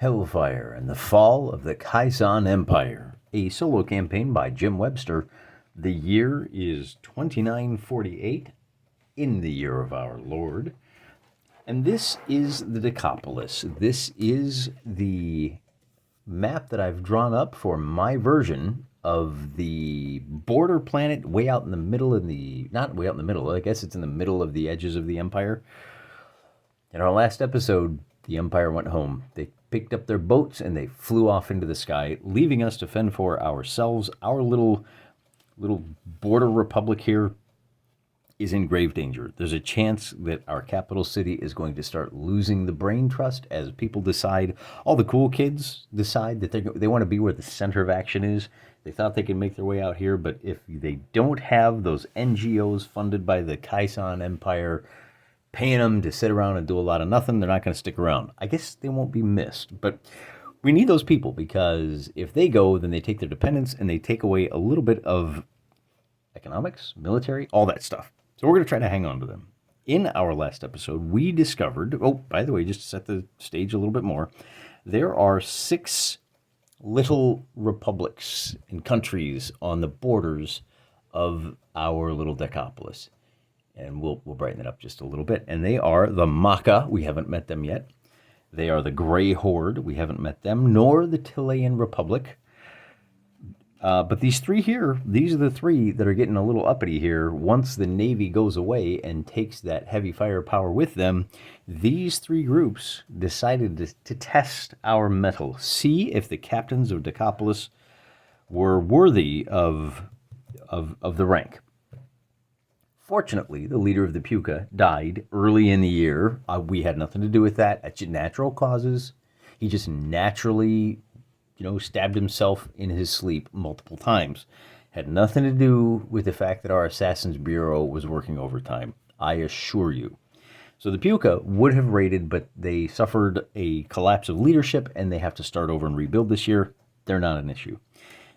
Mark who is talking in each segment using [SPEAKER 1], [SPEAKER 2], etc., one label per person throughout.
[SPEAKER 1] Hellfire and the Fall of the Kaizen Empire, a solo campaign by Jim Webster. The year is 2948 in the year of our Lord. And this is the Decapolis. This is the map that I've drawn up for my version of the border planet way out in the middle of the, not way out in the middle, I guess it's in the middle of the edges of the Empire. In our last episode, the Empire went home. They picked up their boats and they flew off into the sky, leaving us to fend for ourselves. Our little border republic here is in grave danger. There's a chance that our capital city is going to start losing the brain trust as people decide, all the cool kids decide that they want to be where the center of action is. They thought they could make their way out here, but if they don't have those NGOs funded by the Kaizen Empire paying them to sit around and do a lot of nothing, they're not going to stick around. I guess they won't be missed, but we need those people because if they go, then they take their dependents and they take away a little bit of economics, military, all that stuff. So we're going to try to hang on to them. In our last episode, we discovered, oh, by the way, just to set the stage a little bit more, there are 6 little republics and countries on the borders of our little Decapolis. And we'll brighten it up just a little bit. And they are the Maca. We haven't met them yet. They are the Grey Horde. We haven't met them, nor the Tilean Republic. But these 3 here, these are the 3 that are getting a little uppity here. Once the Navy goes away and takes that heavy firepower with them, these 3 groups decided to test our mettle, see if the captains of Decapolis were worthy of the rank. Fortunately, the leader of the Puca died early in the year. We had nothing to do with that. That's natural causes. He just naturally, stabbed himself in his sleep multiple times. Had nothing to do with the fact that our Assassins Bureau was working overtime. I assure you. So the Puca would have raided, but they suffered a collapse of leadership, and they have to start over and rebuild this year. They're not an issue.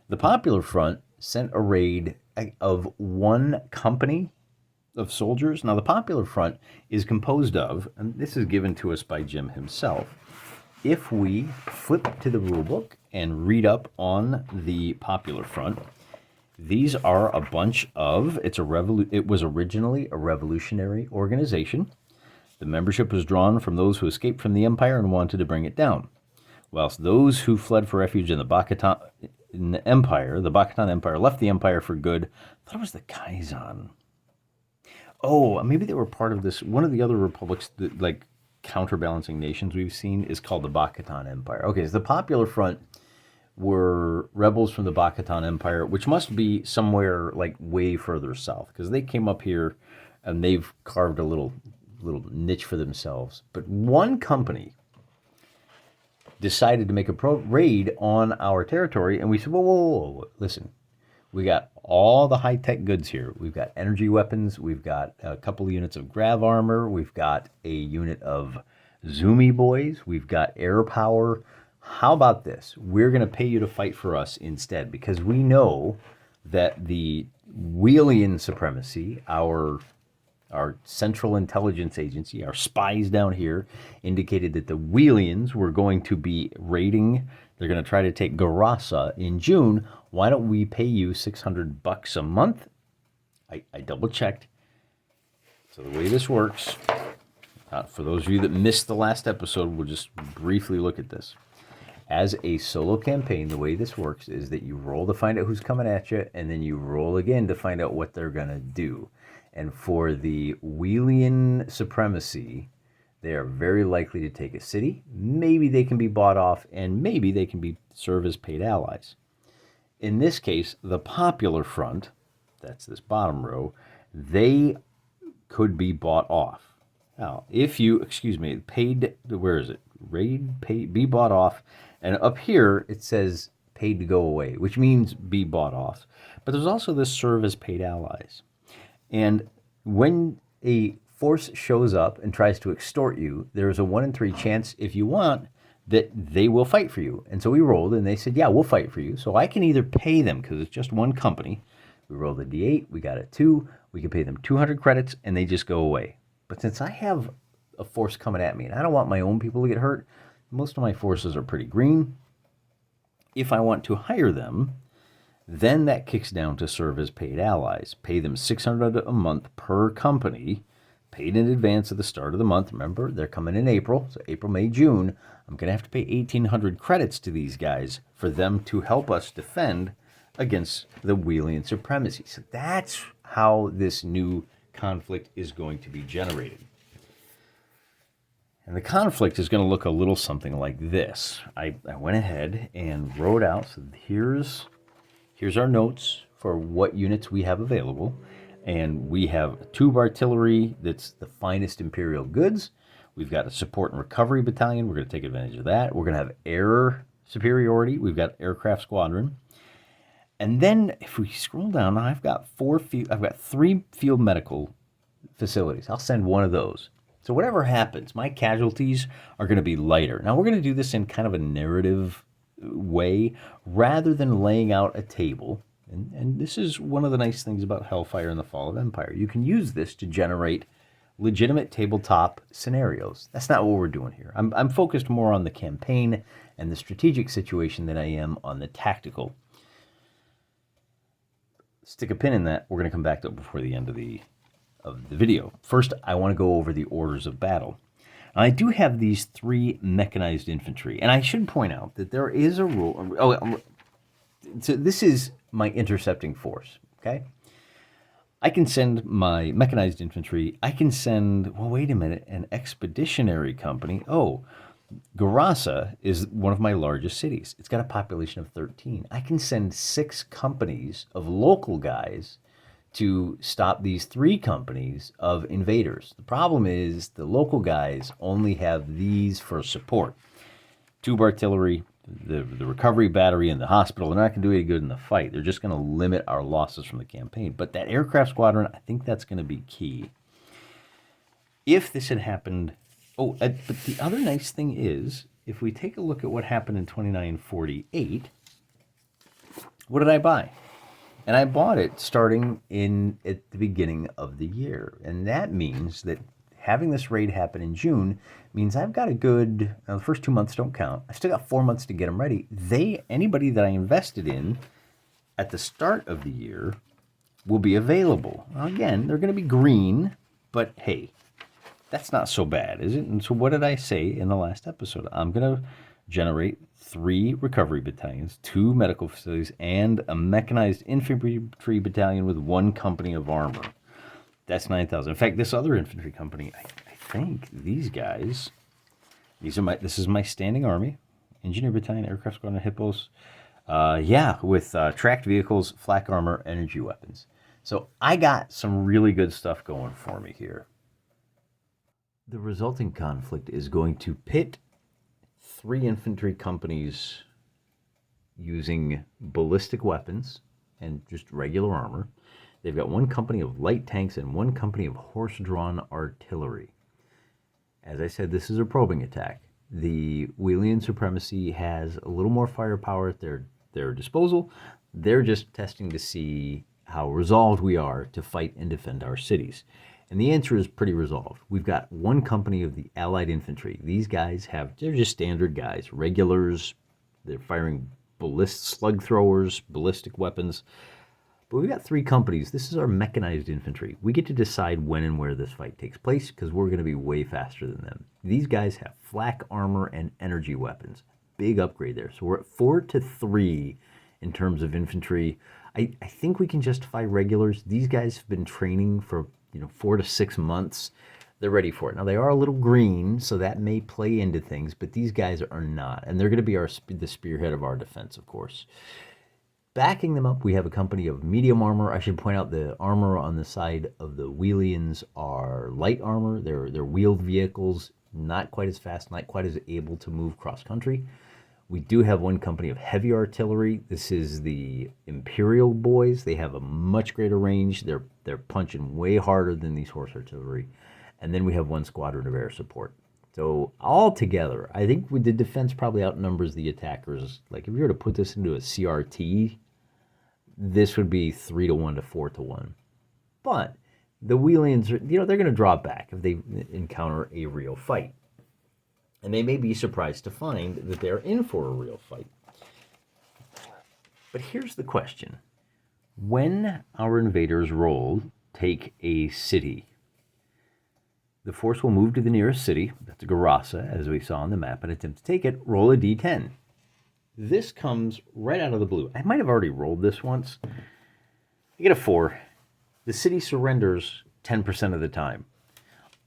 [SPEAKER 1] The Popular Front sent a raid of 1 company of soldiers. Now, the Popular Front is composed of, and this is given to us by Jim himself, if we flip to the rulebook and read up on the Popular Front, these are a bunch of, it was originally a revolutionary organization. The membership was drawn from those who escaped from the Empire and wanted to bring it down, whilst those who fled for refuge in the Bacatan Empire left the Empire for good. I thought it was the Kaizen. Oh, maybe they were part of this. One of the other republics, like counterbalancing nations we've seen, is called the Bacatan Empire. Okay, so the Popular Front were rebels from the Bacatan Empire, which must be somewhere like way further south, because they came up here and they've carved a little niche for themselves. But one company decided to make a raid on our territory, and we said, whoa, listen. We got all the high-tech goods here. We've got energy weapons. We've got a couple of units of grav armor. We've got a unit of Zoomy boys. We've got air power. How about this? We're going to pay you to fight for us instead, because we know that the Wheelian supremacy, our Central Intelligence Agency, our spies down here, indicated that the Wheelians were going to be raiding. They're going to try to take Garasa in June. Why don't we pay you $600 a month? I double checked. So the way this works, for those of you that missed the last episode, we'll just briefly look at this. As a solo campaign, the way this works is that you roll to find out who's coming at you, and then you roll again to find out what they're going to do. And for the Wheelian supremacy, they are very likely to take a city. Maybe they can be bought off, and maybe they can serve as paid allies. In this case, the Popular Front, that's this bottom row, they could be bought off. Now, if you, paid, where is it? Raid, paid, be bought off. And up here, it says paid to go away, which means be bought off. But there's also this serve as paid allies. And when a force shows up and tries to extort you, there's a 1 in 3 chance, if you want, that they will fight for you. And so we rolled, and they said, yeah, we'll fight for you. So I can either pay them, because it's just one company. We rolled a D8, we got a 2, we can pay them 200 credits, and they just go away. But since I have a force coming at me, and I don't want my own people to get hurt, Most of my forces are pretty green. If I want to hire them, then that kicks down to serve as paid allies. Pay them $600 a month per company, paid in advance at the start of the month. Remember, they're coming in April, so April, May, June. I'm going to have to pay 1,800 credits to these guys for them to help us defend against the Wheelian supremacy. So that's how this new conflict is going to be generated. And the conflict is going to look a little something like this. I went ahead and wrote out, so here's our notes for what units we have available. And we have tube artillery that's the finest Imperial goods. We've got a support and recovery battalion. We're going to take advantage of that. We're going to have air superiority. We've got aircraft squadron. And then if we scroll down, I've got 3 field medical facilities. I'll send one of those. So whatever happens, my casualties are going to be lighter. Now we're going to do this in kind of a narrative way rather than laying out a table. And this is one of the nice things about Hellfire and the Fall of Empire. You can use this to generate legitimate tabletop scenarios. That's not what we're doing here. I'm focused more on the campaign and the strategic situation than I am on the tactical. Stick a pin in that. We're going to come back to it before the end of the video. First, I want to go over the orders of battle. Now, I do have these 3 mechanized infantry, and I should point out that there is a rule. So this is my intercepting force, okay? I can send my mechanized infantry. I can send, well, wait a minute, an expeditionary company. Oh, Garasa is one of my largest cities. It's got a population of 13. I can send 6 companies of local guys to stop these 3 companies of invaders. The problem is the local guys only have these for support. Tube artillery, the recovery battery, and the hospital, they're not going to do any good in the fight. They're just going to limit our losses from the campaign. But that aircraft squadron, I think that's going to be key. If this had happened... but the other nice thing is, if we take a look at what happened in 2948, what did I buy? And I bought it starting at the beginning of the year. And that means that having this raid happen in June means I've got a good, the first 2 months don't count. I still got 4 months to get them ready. Anybody that I invested in at the start of the year will be available. Now again, they're going to be green, but hey, that's not so bad, is it? And so what did I say in the last episode? I'm going to generate 3 recovery battalions, 2 medical facilities, and a mechanized infantry battalion with 1 company of armor. That's 9,000. In fact, this other infantry company, I think these guys, this is my standing army, engineer battalion, aircraft squadron, hippos, with tracked vehicles, flak armor, energy weapons. So I got some really good stuff going for me here. The resulting conflict is going to pit 3 infantry companies using ballistic weapons and just regular armor. They've got 1 company of light tanks and 1 company of horse-drawn artillery. As I said, this is a probing attack. The Wheelian supremacy has a little more firepower at their disposal. They're just testing to see how resolved we are to fight and defend our cities. And the answer is pretty resolved. We've got 1 company of the Allied infantry. These guys they're just standard guys, regulars. They're firing slug throwers, ballistic weapons. But we've got 3 companies. This is our mechanized infantry. We get to decide when and where this fight takes place because we're going to be way faster than them. These guys have flak armor and energy weapons. Big upgrade there. So we're at 4-3 in terms of infantry. I think we can justify regulars. These guys have been training for 4 to 6 months. They're ready for it. Now, they are a little green, so that may play into things, but these guys are not. And they're going to be the spearhead of our defense, of course. Backing them up, we have a company of medium armor. I should point out the armor on the side of the Wheelians are light armor. They're wheeled vehicles, not quite as fast, not quite as able to move cross-country. We do have 1 company of heavy artillery. This is the Imperial boys. They have a much greater range. They're punching way harder than these horse artillery. And then we have 1 squadron of air support. So altogether, I think the defense probably outnumbers the attackers. Like if you were to put this into a CRT, this would be 3-1 to 4-1. But the Wheelians, they're going to draw back if they encounter a real fight. And they may be surprised to find that they're in for a real fight. But here's the question. When our invaders take a city, the force will move to the nearest city, that's Garasa, as we saw on the map, and attempt to take it. Roll a d10. This comes right out of the blue. I might have already rolled this once. You get a 4. The city surrenders 10% of the time.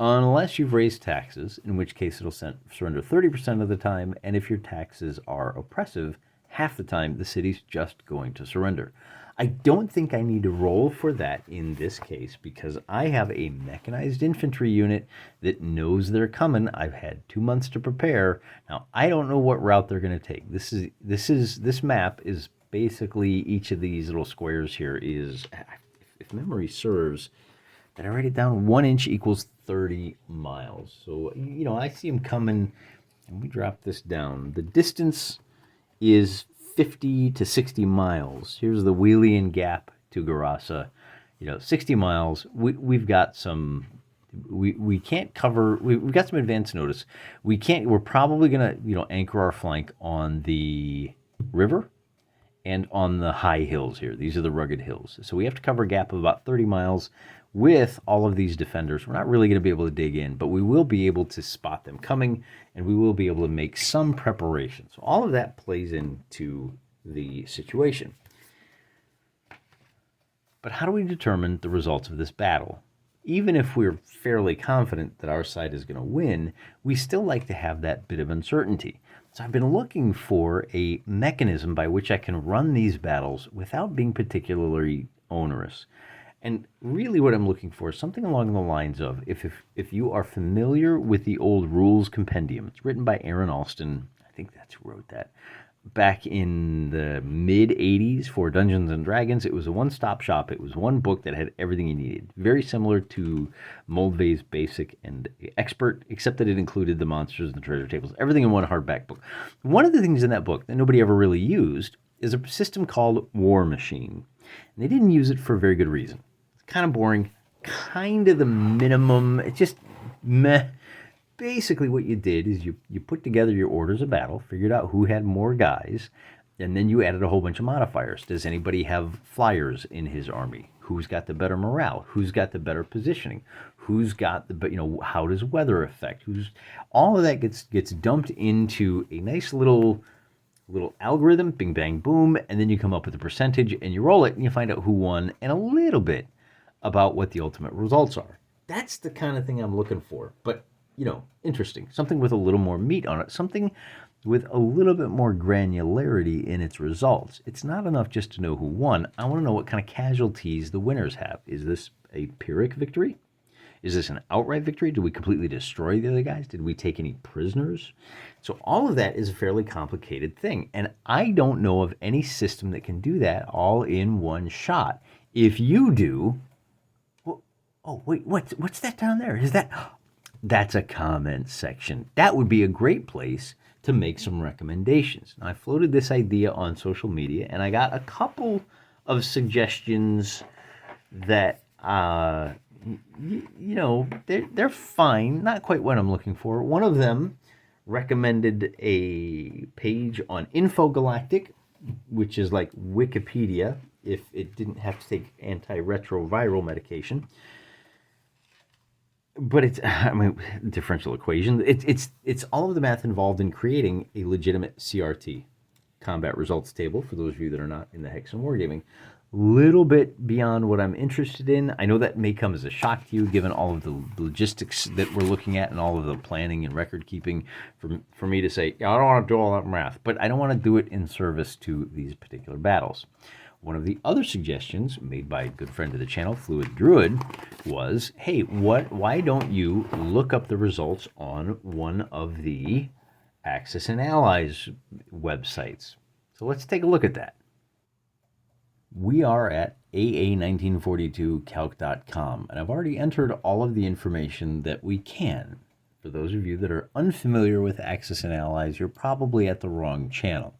[SPEAKER 1] Unless you've raised taxes, in which case it'll surrender 30% of the time, and if your taxes are oppressive, half the time the city's just going to surrender. I don't think I need to roll for that in this case because I have a mechanized infantry unit that knows they're coming. I've had 2 months to prepare. Now, I don't know what route they're going to take. This map is basically each of these little squares here is, if memory serves, did I write it down? 1 inch equals 30 miles. So, I see them coming, and we drop this down. The distance is 50 to 60 miles. Here's the Wheelian Gap to Garasa. 60 miles. We've got some. We can't cover. We've got some advance notice. We're probably gonna anchor our flank on the river and on the high hills here. These are the rugged hills. So we have to cover a gap of about 30 miles with all of these defenders. We're not really going to be able to dig in, but we will be able to spot them coming, and we will be able to make some preparation. So all of that plays into the situation. But how do we determine the results of this battle? Even if we're fairly confident that our side is going to win, we still like to have that bit of uncertainty. So I've been looking for a mechanism by which I can run these battles without being particularly onerous. And really what I'm looking for is something along the lines of, if you are familiar with the old Rules Compendium, it's written by Aaron Alston, I think that's who wrote that, back in the mid-'80s for Dungeons & Dragons. It was a one-stop shop. It was one book that had everything you needed. Very similar to Moldvay's Basic and Expert, except that it included the monsters and the treasure tables, everything in one hardback book. One of the things in that book that nobody ever really used is a system called War Machine. And they didn't use it for a very good reason. Kind of boring, kind of the minimum. It's just meh. Basically what you did is you put together your orders of battle, figured out who had more guys, and then you added a whole bunch of modifiers. Does anybody have flyers in his army? Who's got the better morale? Who's got the better positioning? Who's got the, how does weather affect? All of that gets dumped into a nice little algorithm, bing, bang, boom, and then you come up with a percentage and you roll it and you find out who won and a little bit about what the ultimate results are. That's the kind of thing I'm looking for. But, interesting. Something with a little more meat on it. Something with a little bit more granularity in its results. It's not enough just to know who won. I want to know what kind of casualties the winners have. Is this a Pyrrhic victory? Is this an outright victory? Did we completely destroy the other guys? Did we take any prisoners? So all of that is a fairly complicated thing. And I don't know of any system that can do that all in one shot. If you do... Oh, wait, what's that down there? Is that... That's a comment section. That would be a great place to make some recommendations. Now, I floated this idea on social media, and I got a couple of suggestions that, they're fine. Not quite what I'm looking for. One of them recommended a page on Infogalactic, which is like Wikipedia, if it didn't have to take antiretroviral medication. But it's, differential equation. It's all of the math involved in creating a legitimate CRT, combat results table, for those of you that are not in the Hex and Wargaming. Little bit beyond what I'm interested in. I know that may come as a shock to you, given all of the logistics that we're looking at and all of the planning and record keeping. For me to say, I don't want to do all that math, but I don't want to do it in service to these particular battles. One of the other suggestions made by a good friend of the channel, Fluid Druid, was, hey, why don't you look up the results on one of the Axis and Allies websites? So let's take a look at that. We are at aa1942calc.com, and I've already entered all of the information that we can. For those of you that are unfamiliar with Axis and Allies, you're probably at the wrong channel.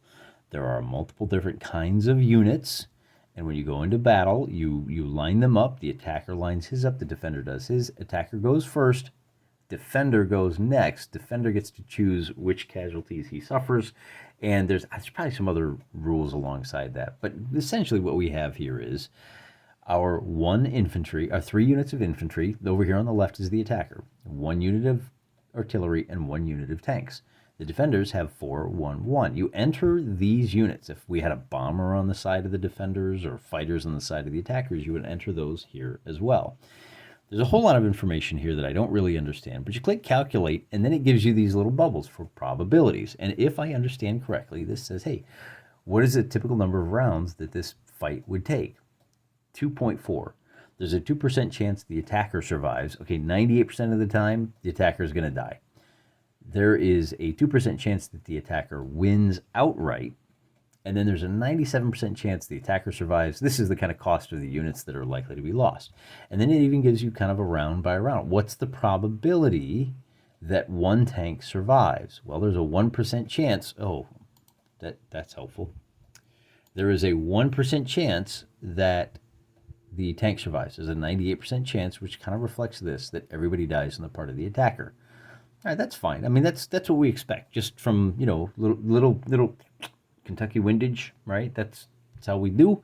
[SPEAKER 1] There are multiple different kinds of units, and when you go into battle, you line them up. The attacker lines his up, the defender does his. Attacker goes first, Defender goes next. Defender gets to choose which casualties he suffers, and there's probably some other rules alongside that. But essentially what we have here is our 3 units of infantry. Over here on the left is the attacker. 1 unit of artillery and 1 unit of tanks. The defenders have 4, 1, 1. You enter these units. If we had a bomber on the side of the defenders or fighters on the side of the attackers, you would enter those here as well. There's a whole lot of information here that I don't really understand, but you click calculate, and then it gives you these little bubbles for probabilities. And if I understand correctly, this says, hey, what is the typical number of rounds that this fight would take? 2.4. There's a 2% chance the attacker survives. Okay, 98% of the time, the attacker is going to die. There is a 2% chance that the attacker wins outright. And then there's a 97% chance the attacker survives. This is the kind of cost of the units that are likely to be lost. And then it even gives you kind of a round by round. What's the probability that one tank survives? Well, there's a 1% chance. Oh, that's helpful. There is a 1% chance that the tank survives. There's a 98% chance, which kind of reflects this, that everybody dies on the part of the attacker. All right, that's fine. I mean, that's what we expect, just from, you know, little Kentucky windage, right? That's how we do.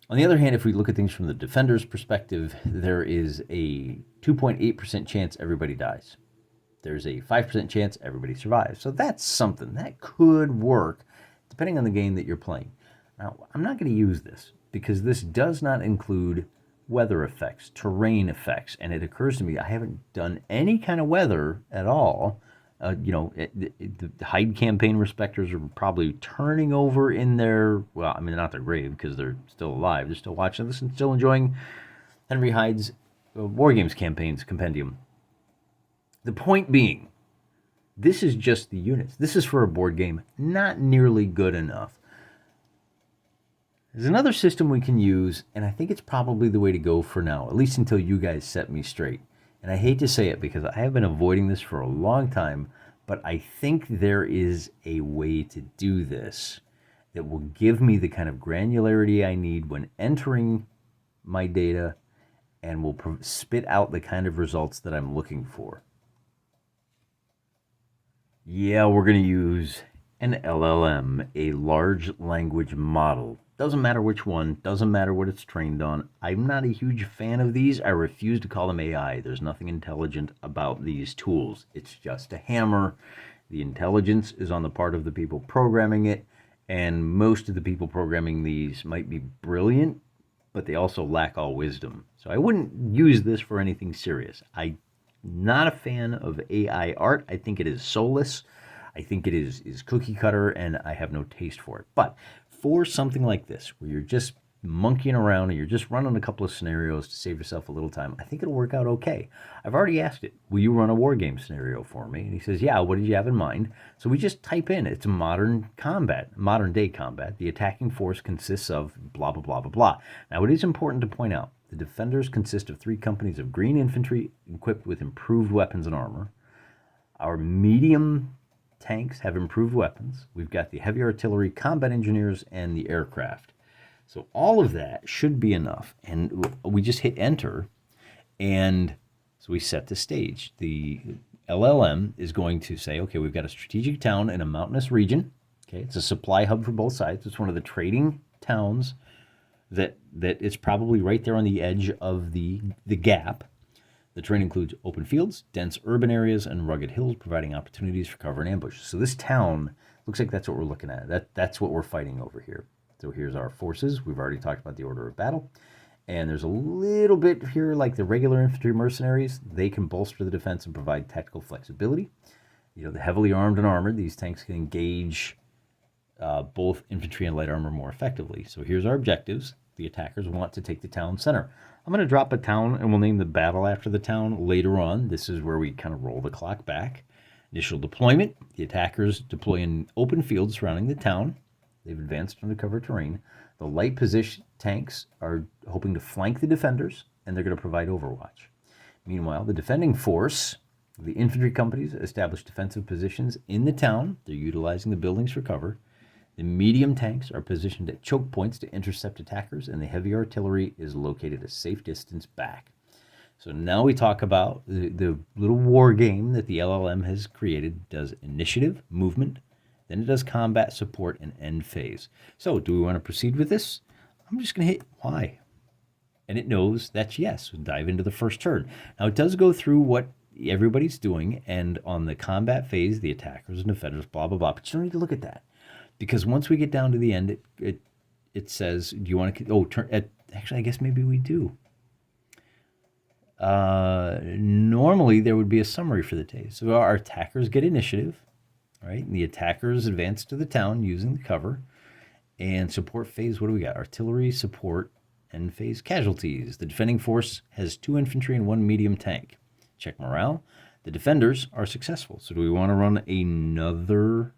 [SPEAKER 1] On the other hand, if we look at things from the defender's perspective, there is a 2.8% chance everybody dies. There's a 5% chance everybody survives. So that's something that could work depending on the game that you're playing. Now, I'm not going to use this because this does not include weather effects, terrain effects, and it occurs to me I haven't done any kind of weather at all. The Hyde campaign respecters are probably turning over in their, well, I mean, not their grave because they're still alive. They're still watching this and still enjoying Henry Hyde's Wargames campaigns compendium. The point being, this is just the units. This is for a board game, not nearly good enough. There's another system we can use, and I think it's probably the way to go for now, at least until you guys set me straight. And I hate to say it because I have been avoiding this for a long time, but I think there is a way to do this that will give me the kind of granularity I need when entering my data and will spit out the kind of results that I'm looking for. Yeah, we're going to use an LLM, a large language model. Doesn't matter which one, doesn't matter what it's trained on. I'm not a huge fan of these. I refuse to call them AI. There's nothing intelligent about these tools. It's just a hammer. The intelligence is on the part of the people programming it, and most of the people programming these might be brilliant, but they also lack all wisdom. So I wouldn't use this for anything serious. I'm not a fan of AI art. I think it is soulless. I think it is cookie cutter, and I have no taste for it. But for something like this, where you're just monkeying around and you're just running a couple of scenarios to save yourself a little time, I think it'll work out okay. I've already asked it, will you run a war game scenario for me? And he says, yeah, what did you have in mind? So we just type in, it's modern day combat. The attacking force consists of blah, blah, blah, blah, blah. Now, it is important to point out, the defenders consist of 3 companies of green infantry equipped with improved weapons and armor. Our medium tanks have improved weapons. We've got the heavy artillery, combat engineers, and the aircraft. So all of that should be enough. And we just hit enter, and so we set the stage. The LLM is going to say, okay, we've got a strategic town in a mountainous region. Okay, it's a supply hub for both sides. It's one of the trading towns that is probably right there on the edge of the gap. The terrain includes open fields, dense urban areas, and rugged hills, providing opportunities for cover and ambush. So this town looks like that's what we're looking at. That's what we're fighting over here. So here's our forces. We've already talked about the order of battle. And there's a little bit here like the regular infantry mercenaries. They can bolster the defense and provide tactical flexibility. You know, the heavily armed and armored, these tanks can engage both infantry and light armor more effectively. So here's our objectives. The attackers want to take the town center. I'm going to drop a town, and we'll name the battle after the town later on. This is where we kind of roll the clock back. Initial deployment. The attackers deploy in open fields surrounding the town. They've advanced under cover terrain. The light position tanks are hoping to flank the defenders, and they're going to provide overwatch. Meanwhile, the defending force, the infantry companies, establish defensive positions in the town. They're utilizing the buildings for cover. The medium tanks are positioned at choke points to intercept attackers, and the heavy artillery is located a safe distance back. So now we talk about the little war game that the LLM has created. Does initiative, movement, then it does combat, support, and end phase. So do we want to proceed with this? I'm just going to hit Y. And it knows that's yes. We'll dive into the first turn. Now it does go through what everybody's doing, and on the combat phase, the attackers and defenders, blah, blah, blah. But you don't need to look at that. Because once we get down to the end, it says, do you want to, actually, I guess maybe we do. Normally, there would be a summary for the day. So our attackers get initiative, right? And the attackers advance to the town using the cover. And support phase, what do we got? Artillery, support, and phase casualties. The defending force has 2 infantry and 1 medium tank. Check morale. The defenders are successful. So do we want to run another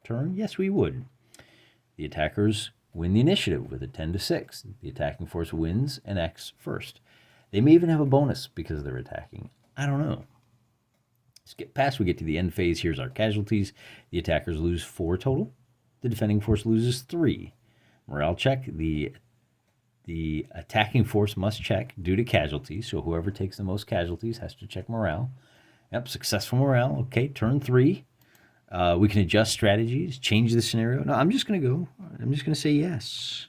[SPEAKER 1] turn? Yes, we would. The attackers win the initiative with a 10-6. The attacking force wins and acts first. They may even have a bonus because they're attacking. I don't know. Skip past, we get to the end phase. Here's our casualties. The attackers lose 4 total. The defending force loses 3. Morale check. The attacking force must check due to casualties. So whoever takes the most casualties has to check morale. Yep, successful morale. Okay, turn 3. We can adjust strategies, change the scenario. No, I'm just going to say yes.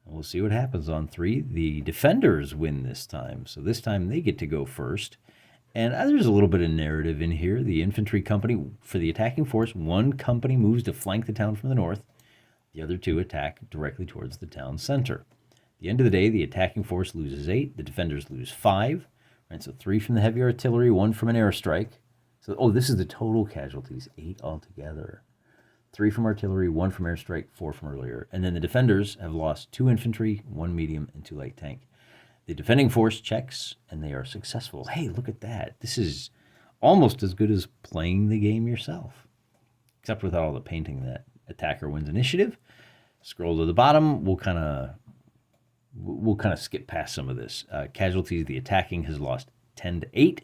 [SPEAKER 1] We'll see what happens on 3. The defenders win this time. So this time they get to go first. And there's a little bit of narrative in here. The infantry company, for the attacking force, 1 company moves to flank the town from the north. The other 2 attack directly towards the town center. At the end of the day, the attacking force loses 8. The defenders lose 5. Right, so 3 from the heavy artillery, 1 from an airstrike. So, this is the total casualties, 8 altogether. 3 from artillery, 1 from airstrike, 4 from earlier. And then the defenders have lost 2 infantry, 1 medium, and 2 light tank. The defending force checks, and they are successful. Hey, look at that. This is almost as good as playing the game yourself, except without all the painting. That attacker wins initiative. Scroll to the bottom. We'll kind of skip past some of this. Casualties, the attacking has lost 10-8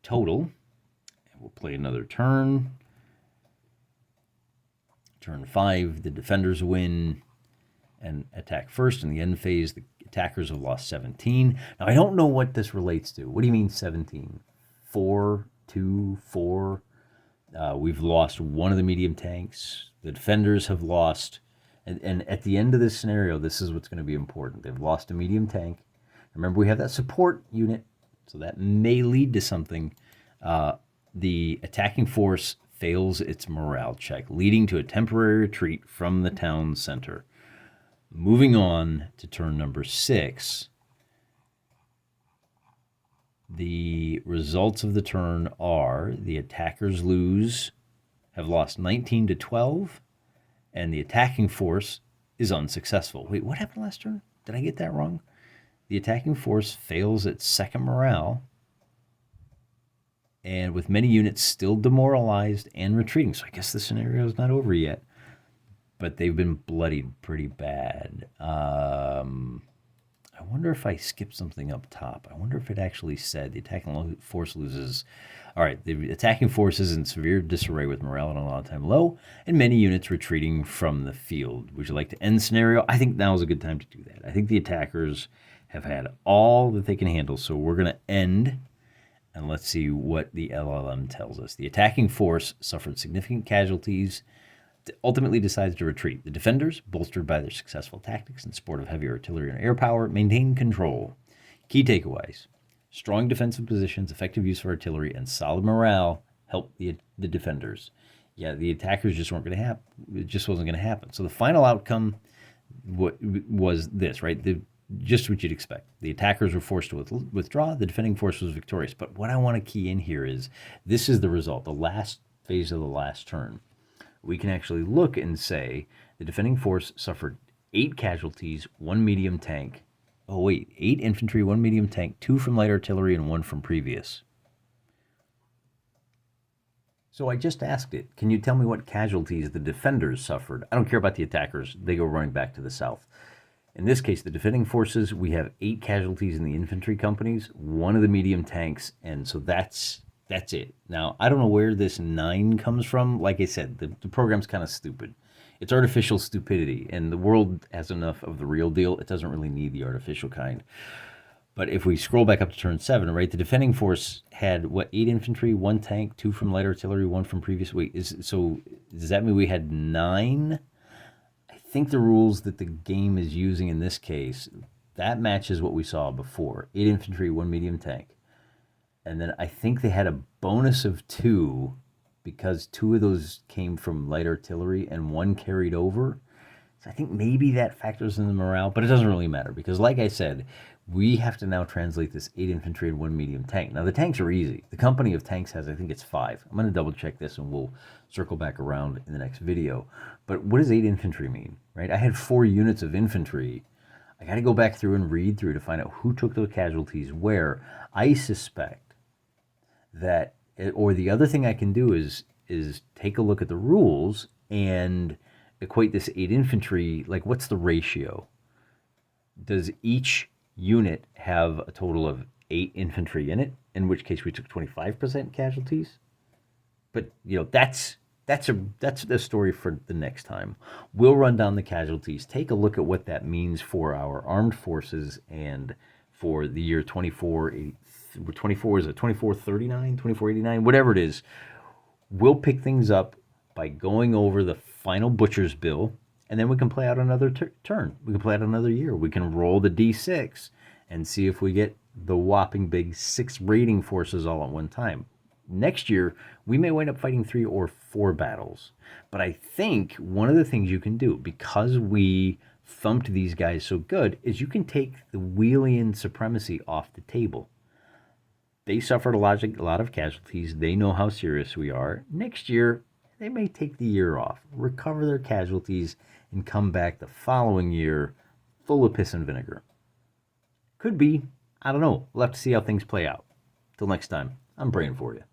[SPEAKER 1] total. We'll play another turn. Turn 5, the defenders win and attack first. In the end phase, the attackers have lost 17. Now, I don't know what this relates to. What do you mean 17? 4, 2, 4. We've lost 1 of the medium tanks. The defenders have lost. And at the end of this scenario, this is what's going to be important. They've lost a medium tank. Remember, we have that support unit, so that may lead to something. The attacking force fails its morale check, leading to a temporary retreat from the town center. Moving on to turn number 6. The results of the turn are the attackers have lost 19-12, and the attacking force is unsuccessful. Wait, what happened last turn? Did I get that wrong? The attacking force fails its second morale, and with many units still demoralized and retreating. So I guess the scenario is not over yet, but they've been bloodied pretty bad. I wonder if I skipped something up top. I wonder if it actually said the attacking force loses. All right, the attacking force is in severe disarray with morale and a lot of time low, and many units retreating from the field. Would you like to end scenario? I think now is a good time to do that. I think the attackers have had all that they can handle, so we're going to end. And let's see what the LLM tells us. The attacking force suffered significant casualties, ultimately decides to retreat. The defenders, bolstered by their successful tactics and support of heavy artillery and air power, maintain control. Key takeaways: strong defensive positions, effective use of artillery, and solid morale help the defenders. Yeah, the attackers just weren't going to happen. It just wasn't going to happen. So the final outcome was this, right? Just what you'd expect. The attackers were forced to withdraw. The defending force was victorious. But what I want to key in here is this is the result, the last phase of the last turn. We can actually look and say the defending force suffered 8 casualties, 1 medium tank. 8 infantry, 1 medium tank, 2 from light artillery, and 1 from previous. So I just asked it, can you tell me what casualties the defenders suffered? I don't care about the attackers. They go running back to the south. In this case, the defending forces, we have 8 casualties in the infantry companies, 1 of the medium tanks, and so that's it. Now, I don't know where this 9 comes from. Like I said, the program's kind of stupid. It's artificial stupidity, and the world has enough of the real deal. It doesn't really need the artificial kind. But if we scroll back up to turn 7, right, the defending force had, what, 8 infantry, 1 tank, 2 from light artillery, 1 from previous week. So does that mean we had 9? I think the rules that the game is using in this case, that matches what we saw before. 8 infantry, 1 medium tank. And then I think they had a bonus of 2 because 2 of those came from light artillery and 1 carried over. So I think maybe that factors in the morale, but it doesn't really matter because, like I said, we have to now translate this 8 infantry and 1 medium tank. Now, the tanks are easy. The company of tanks has, I think it's 5. I'm going to double check this and we'll circle back around in the next video. But what does 8 infantry mean, right? I had 4 units of infantry. I got to go back through and read through to find out who took those casualties where. I suspect that, or the other thing I can do is take a look at the rules and equate this 8 infantry, like what's the ratio? Does each unit have a total of 8 infantry in it, in which case we took 25% casualties? But, that's the story for the next time. We'll run down the casualties, take a look at what that means for our armed forces and for the year 24, is it 2439, 2489, whatever it is. We'll pick things up by going over the final butcher's bill, and then we can play out another turn. We can play out another year. We can roll the D6 and see if we get the whopping big 6 raiding forces all at one time. Next year, we may wind up fighting 3 or 4 battles. But I think one of the things you can do, because we thumped these guys so good, is you can take the Wheelian supremacy off the table. They suffered a lot of casualties. They know how serious we are. Next year, they may take the year off, recover their casualties, and come back the following year full of piss and vinegar. Could be. I don't know. We'll have to see how things play out. Till next time, I'm praying for you.